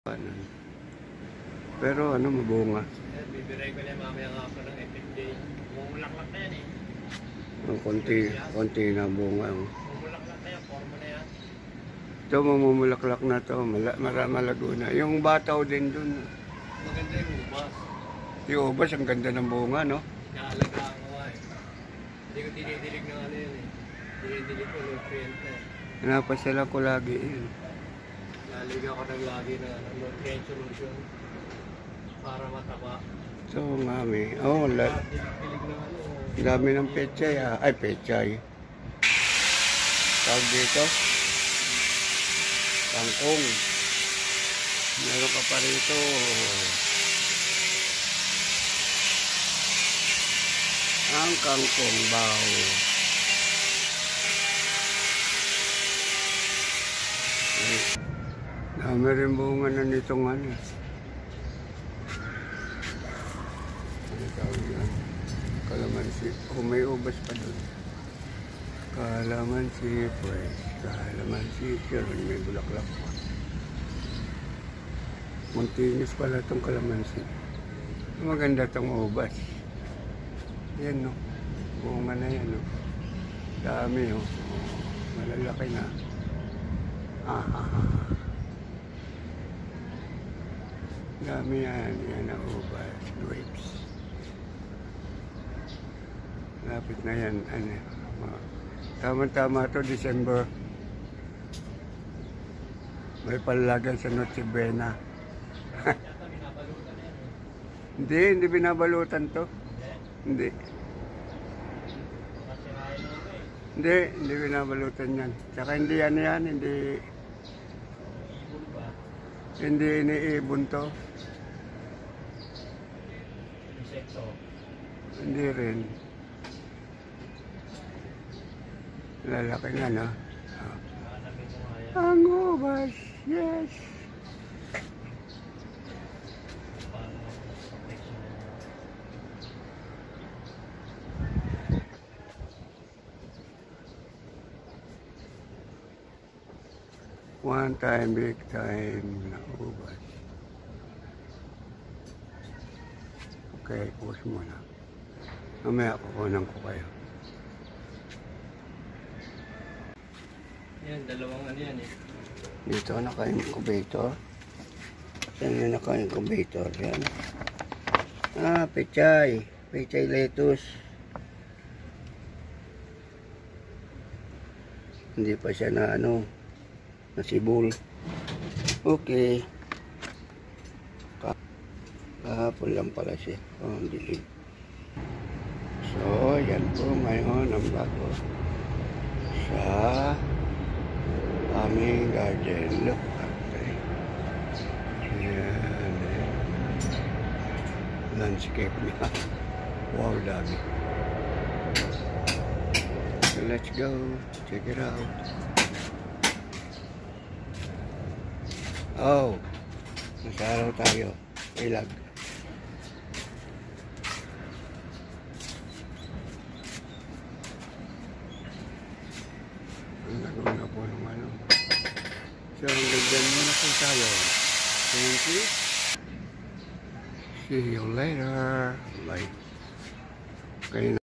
Pero ano, mabunga. Bibiray ko niya mamaya nga pa ng FFJ. Bumulaklak na yan eh. Ang konti na bunga. Bumulaklak na yan, forma na yan. Ito, mamumulaklak na to. Malago na. Yung bataw din dun. Maganda yung ubas. Yung ubas, ang ganda ng bunga, no? Naalagaan ko nga eh. Hindi ko tinidilig ng ano yun eh. Tinidilig ko nutrient na. Napasala ko lagi yun. Naliga ko ng lagi na nutrient solution para mataba. So, ngami. Oh, Dilig ng ano. dami ng pechay. Ay, pechay. Tawag dito. Kangkong. Meron ka pa rito. Ang kangkong bao. Dami rin bunga na nitong ano. Ano tawag yan? Kalamansi. Oh, may ubas pa doon. Kalamansi fresh. Kalamansi. Sure, may bulaklak pa. Muntinis pala itong kalamansi. Maganda itong ubas. Yan, no? Bunga na yan, no? Dami, no? Malalaki na. Dami yan. Yan ang ubas. Grapes. Lapit na yan. Ano? Tama-tama ito, December. May palagan sa Noche Buena. Hindi binabalutan to. Hindi binabalutan yan. Tsaka hindi yan, hindi iniibon to. Hindi rin. Lalaki nga, no? Ang ubas, yes. One time, big time na ubas. Okay, pause muna. Mamaya kukunan ko kayo. Yan, dalawang ano yan eh. Dito naka-incubator. Saan na naka-incubator? Yan. Pechay. Pechay lettuce. Hindi pa siya na nasibol. Okay. Kahapon lang pala siya. Ang dilim. So, yan po ngayon ang bago sa aming garden. Look. Okay. Yan. Landscape niya. Wow, dami. So, let's go. Check it out. Oh, nasa araw tayo. Ilag. Ang gagawin na po ng ano. So, hanggang muna po tayo. Thank you. See you later. Bye. Okay.